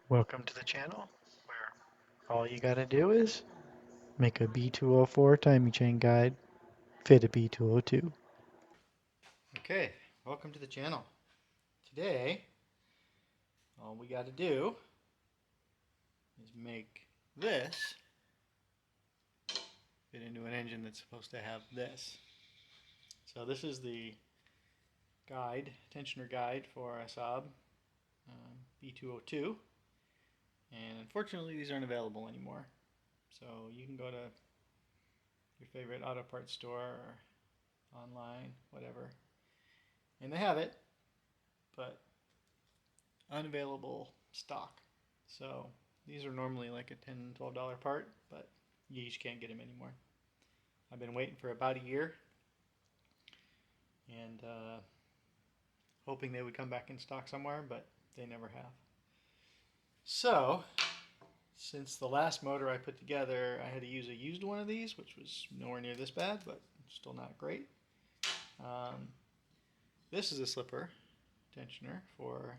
Welcome to the channel where all you gotta do is make a B204 timing chain guide, fit a B202. Okay, welcome to the channel. Today, all we got to do is make this fit into an engine that's supposed to have this. So this is the guide, tensioner guide for a Saab B202, and unfortunately these aren't available anymore. So you can go to your favorite auto parts store or online, whatever, and they have it, but unavailable stock. So these are normally like a $10, $12 part, but you just can't get them anymore. I've been waiting for about a year and hoping they would come back in stock somewhere, but they never have. So, since the last motor I put together, I had to use a used one of these, which was nowhere near this bad, but still not great. This is a slipper tensioner for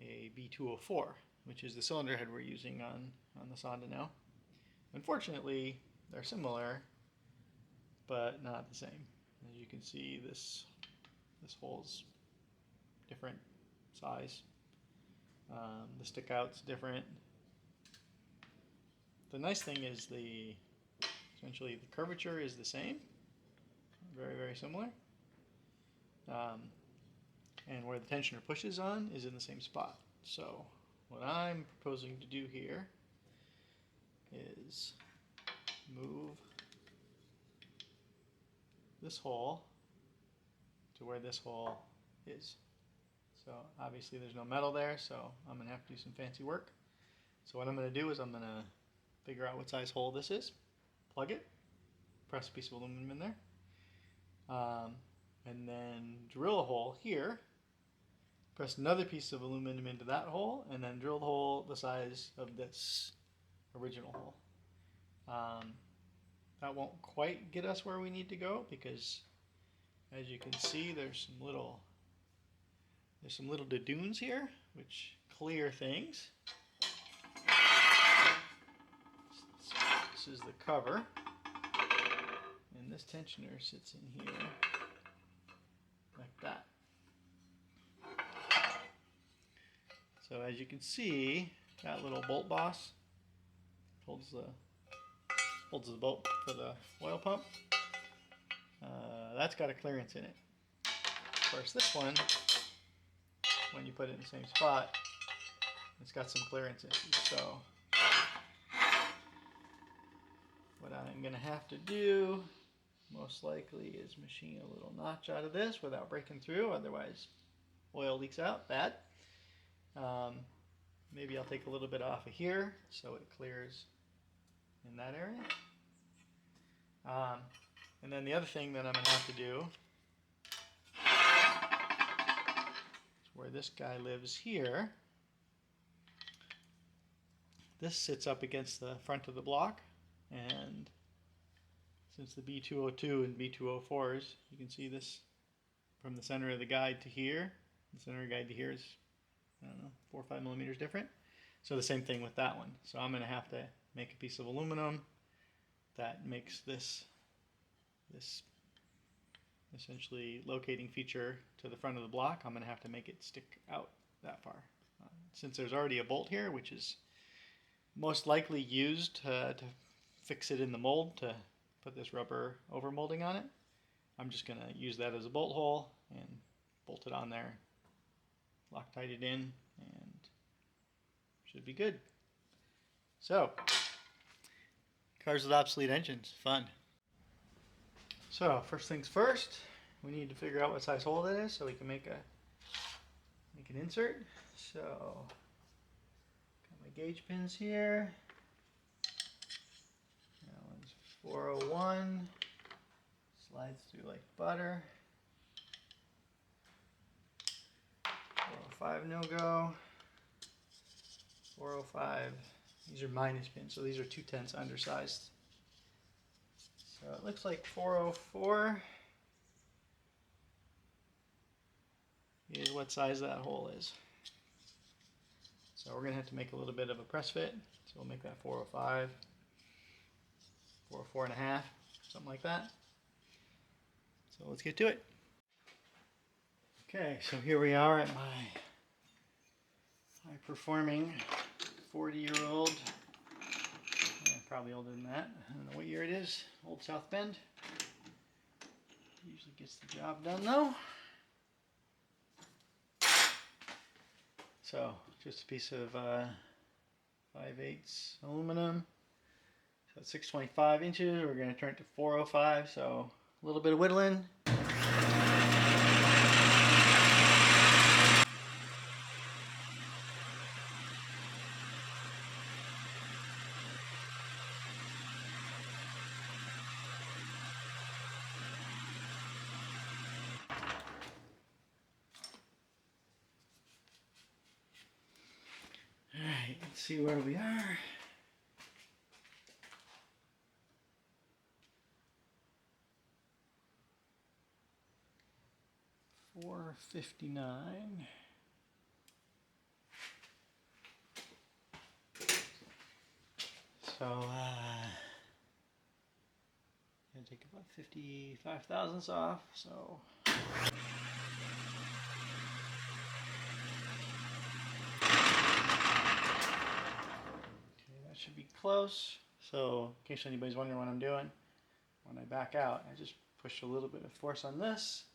a B204, which is the cylinder head we're using on the Sonda now. Unfortunately, they're similar, but not the same. As you can see, this hole's different size. The stick out's different. The nice thing is essentially the curvature is the same, very, very similar. And where the tensioner pushes on is in the same spot. So what I'm proposing to do here is move this hole to where this hole is. So obviously there's no metal there, so I'm going to have to do some fancy work. So what I'm going to do is I'm going to figure out what size hole this is, plug it, press a piece of aluminum in there, and then drill a hole here, press another piece of aluminum into that hole, and then drill the hole the size of this original hole. That won't quite get us where we need to go because, as you can see, there's some little dunes here which clear things. This is the cover, and this tensioner sits in here like that. So as you can see, that little bolt boss holds the bolt for the oil pump. That's got a clearance in it. Of course, this one, when you put it in the same spot, it's got some clearance issues. So what I'm going to have to do, most likely, is machine a little notch out of this without breaking through. Otherwise, oil leaks out bad. Maybe I'll take a little bit off of here so it clears in that area. And then the other thing that I'm going to have to do is where this guy lives here. This sits up against the front of the block, and since the B202 and B204s, you can see this from the center of the guide to here. The center of the guide to here is, I don't know, 4 or 5 millimeters different. So the same thing with that one. So I'm going to have to make a piece of aluminum that makes this essentially locating feature to the front of the block. I'm going to have to make it stick out that far. Since there's already a bolt here, which is most likely used to fix it in the mold to put this rubber over molding on it, I'm just going to use that as a bolt hole and bolt it on there, Loctite it in, and should be good. So, cars with obsolete engines, fun. So first things first, we need to figure out what size hole that is so we can make an insert. So got my gauge pins here. That one's 401. Slides through like butter. 405 no go. 405. These are minus pins, so these are 2/10 undersized. So it looks like 404 is what size that hole is. So we're going to have to make a little bit of a press fit. So we'll make that 405, 404 and a half, something like that. So let's get to it. Okay, so here we are at my high performing 40-year-old, probably older than that, I don't know what year it is, old South Bend. Usually gets the job done though. So just a piece of 5/8 aluminum. So it's 625 inches. We're going to turn it to 405. So a little bit of whittling. Alright, let's see where we are. $4.59. So gonna take about 55 thousandths off. So that should be close. So in case anybody's wondering what I'm doing, when I back out, I just push a little bit of force on this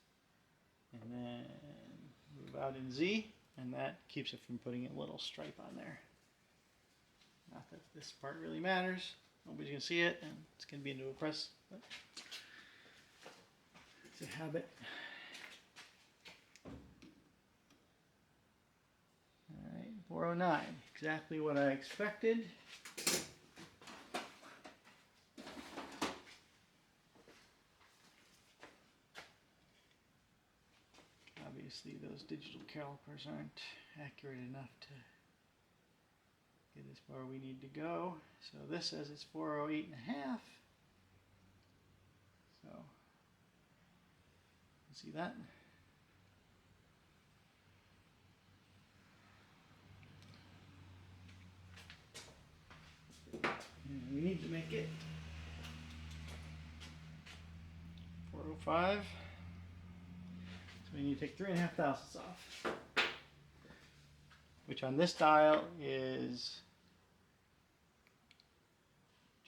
and then move out in Z, and that keeps it from putting a little stripe on there. Not that this part really matters. Nobody's going to see it, and it's going to be into a press, but it's a habit. Alright, 409, exactly what I expected. Obviously those digital calipers aren't accurate enough to get as far we need to go. So this says it's 408 and a half. So, see that? And we need to make it 405. So we need to take 3.5 thousandths off, which on this dial is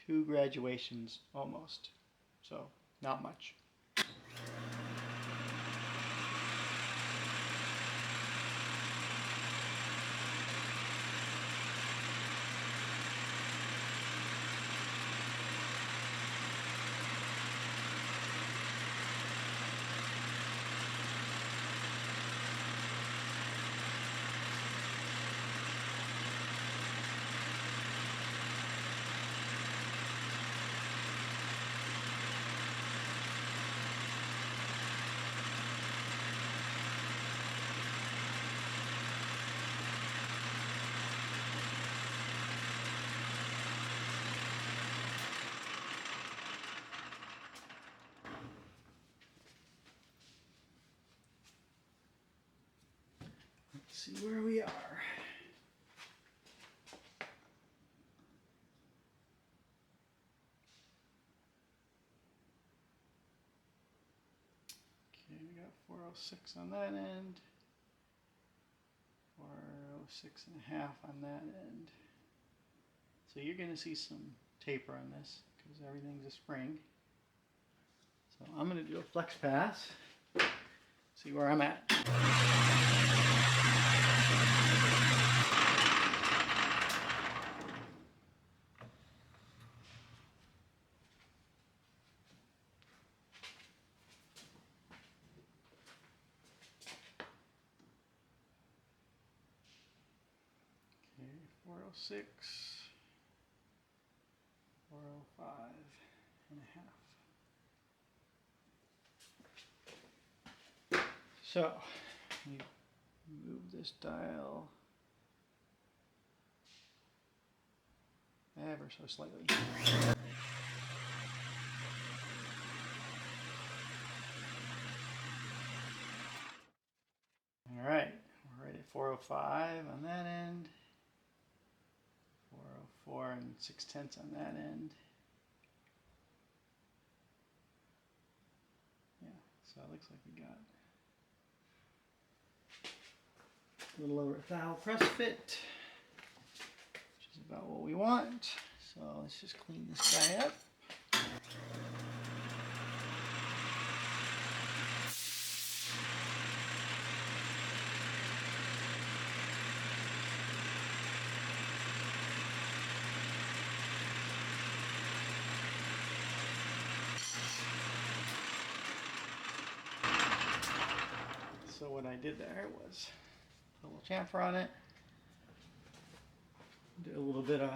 2 graduations almost. So not much. Let's see where we are. Okay, we got 406 on that end, 406 and a half on that end. So you're going to see some taper on this because everything's a spring. So I'm going to do a flex pass, see where I'm at. Okay, 406, 405 and a half. So, you move this dial ever so slightly. All right, we're right at 405 on that end. 4 6/10 on that end. Yeah, so it looks like we got a little over a thou press fit, which is about what we want. So let's just clean this guy up. So what I did there was put a little chamfer on it, do a little bit of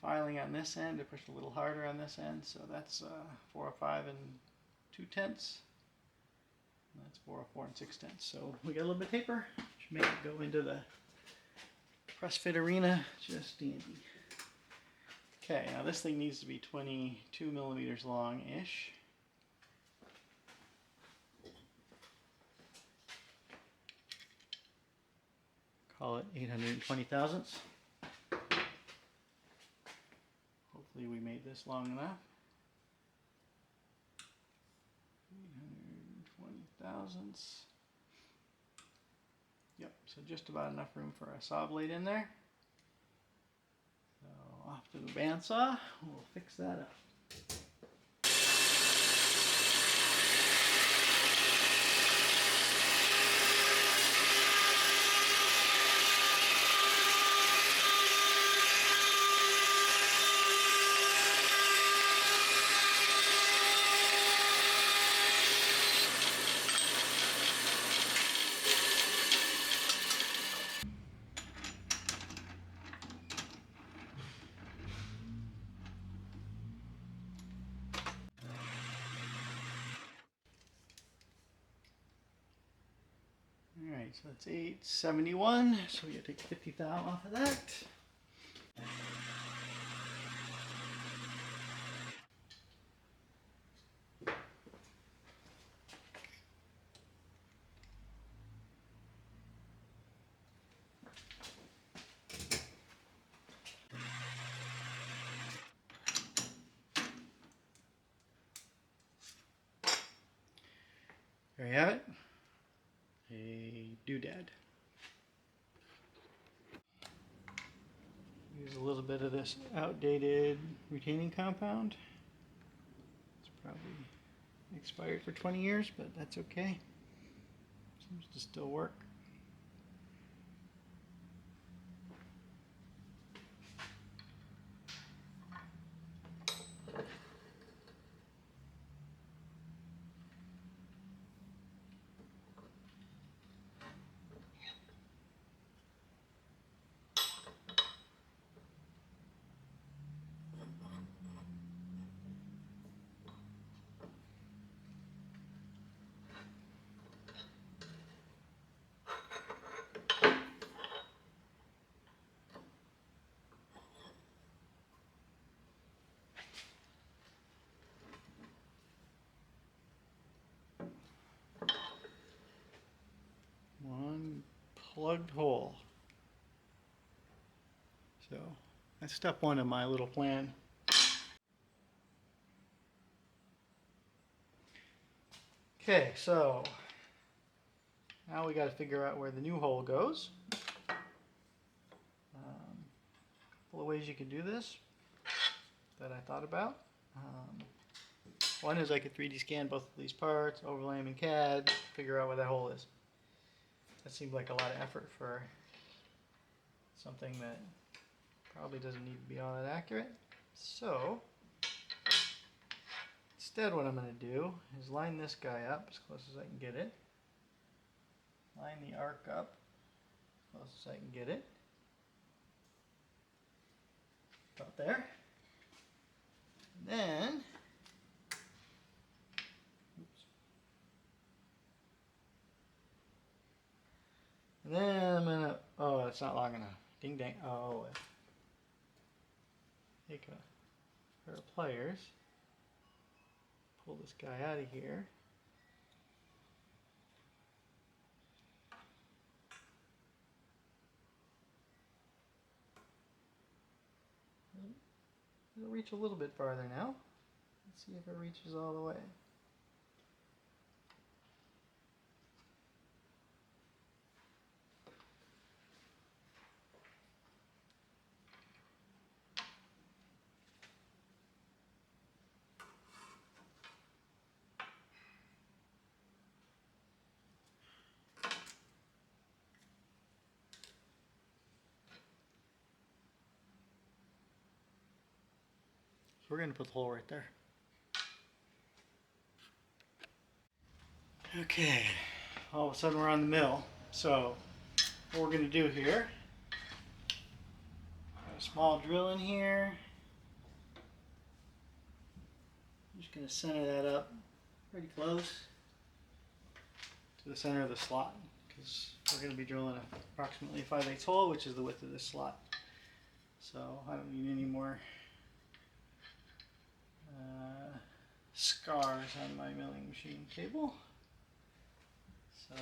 filing on this end to push a little harder on this end. So that's 405 2/10. That's 404 6/10. So we got a little bit of taper, which make it go into the press fit arena just dandy. Okay, now this thing needs to be 22 millimeters long-ish. Call it 820 thousandths. Hopefully we made this long enough. 820 thousandths. Yep, so just about enough room for a saw blade in there. So off to the bandsaw, we'll fix that up. Alright, so that's 871, so we gotta take 50 thou off of that. There you have it, a doodad. Use a little bit of this outdated retaining compound. It's probably expired for 20 years, but that's okay. Seems to still work. One plugged hole. So that's step one of my little plan. Okay, so now we got to figure out where the new hole goes. Couple of ways you can do this that I thought about. One is I could 3D scan both of these parts, overlay them in CAD, figure out where that hole is. That seemed like a lot of effort for something that probably doesn't need to be all that accurate. So instead what I'm going to do is line this guy up as close as I can get it. Line the arc up as close as I can get it. About there. And then, oops. And then I'm gonna, oh, it's not long enough. Ding dang, oh. Take a pair of pliers, pull this guy out of here. It'll reach a little bit farther now. Let's see if it reaches all the way. So we're going to put the hole right there. Okay, all of a sudden we're on the mill. So what we're going to do here, got a small drill in here. I'm just going to center that up pretty close to the center of the slot, because we're going to be drilling approximately 5/8 hole, which is the width of this slot. So I don't need any more scars on my milling machine cable. So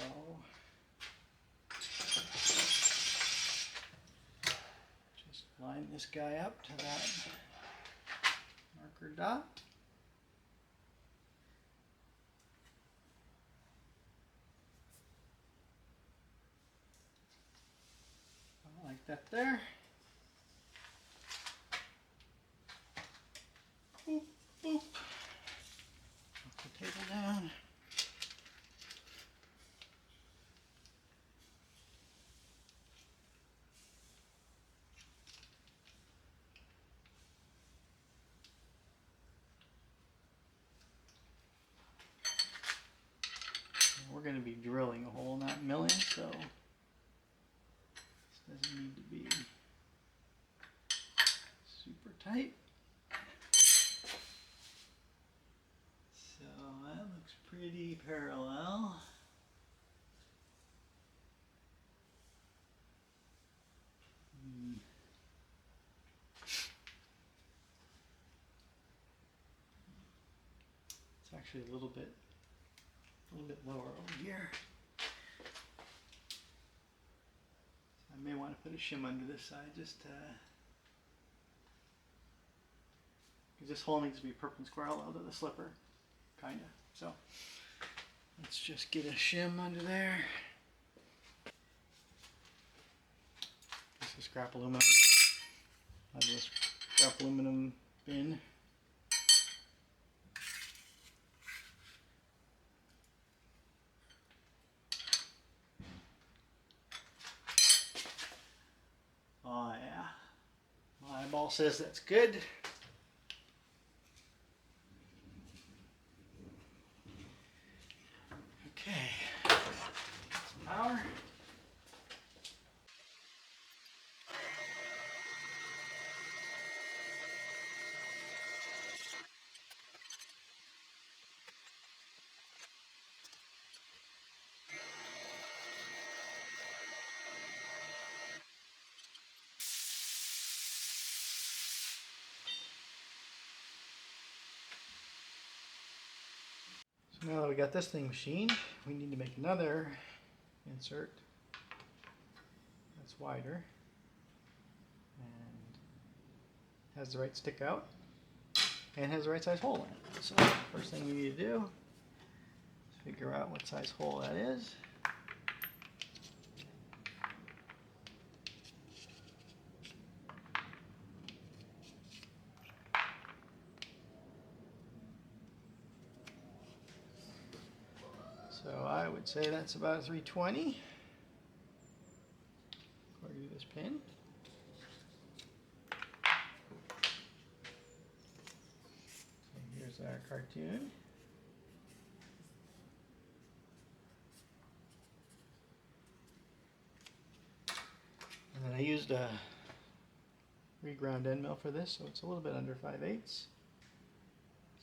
just line this guy up to that marker dot. Like that there. Boop, boop. Put the table down. We're going to be drilling a hole, not milling, so this doesn't need to be super tight. So that looks pretty parallel. It's actually a little bit lower over here. So I may want to put a shim under this side just to, because this hole needs to be perpendicular to the slipper, kinda. So let's just get a shim under there. This is scrap aluminum. Out of this scrap aluminum bin. Oh yeah, my eyeball says that's good. Okay, some power. So now that we got this thing machined, we need to make another insert that's wider and has the right stick out and has the right size hole in it. So first thing we need to do is figure out what size hole that is. So I would say that's about 320 according to this pin. So here's our cartoon. And then I used a reground end mill for this, so it's a little bit under 5/8.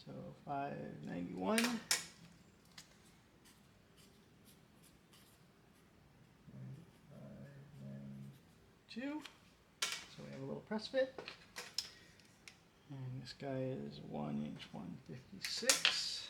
So 591. 592. So we have a little press fit. And this guy is 1" 156.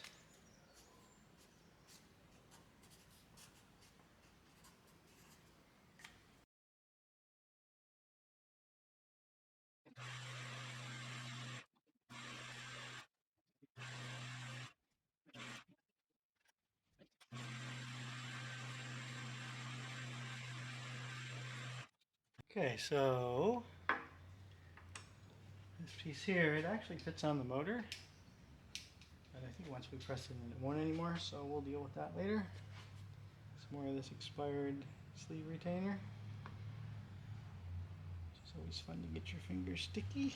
Okay, so this piece here, it actually fits on the motor. But I think once we press it in, it won't anymore, so we'll deal with that later. Some more of this expired sleeve retainer. It's always fun to get your fingers sticky.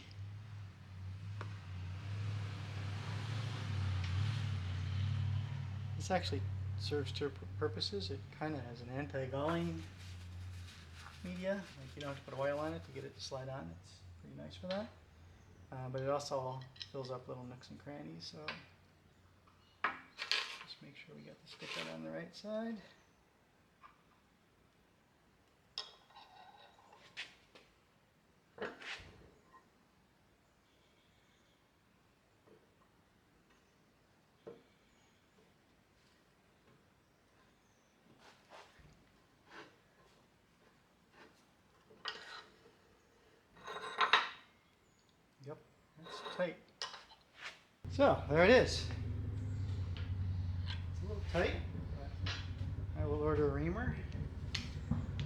This actually serves two purposes. It kind of has an anti-galling media, like you don't have to put oil on it to get it to slide on. It's pretty nice for that. But it also fills up little nooks and crannies, so just make sure we got the stick out on the right side. Yep, that's tight. So, there it is. It's a little tight, but I will order a reamer.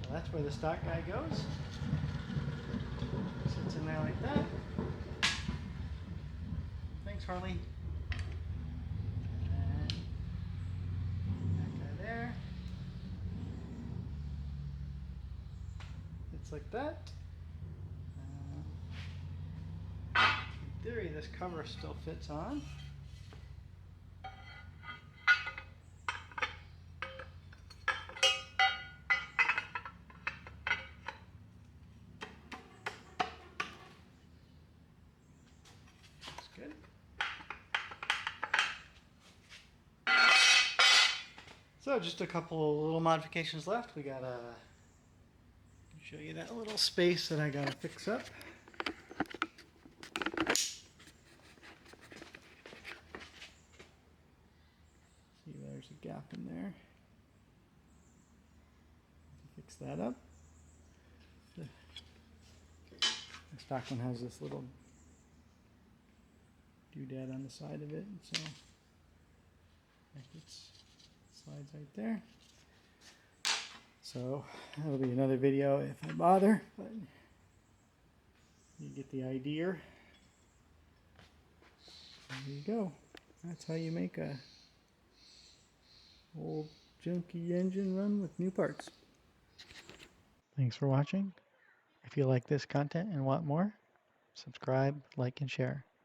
So that's where the stock guy goes. Sits in there like that. Thanks, Harley. And that guy there. It's like that. In theory, this cover still fits on. That's good. So just a couple little modifications left. We gotta show you that little space that I gotta fix up. See, there's a gap in there. Fix that up. The stock one has this little doodad on the side of it, so it slides right there. So that'll be another video if I bother, but you get the idea. There you go. That's how you make a old junky engine run with new parts. Thanks for watching. If you like this content and want more, subscribe, like, and share.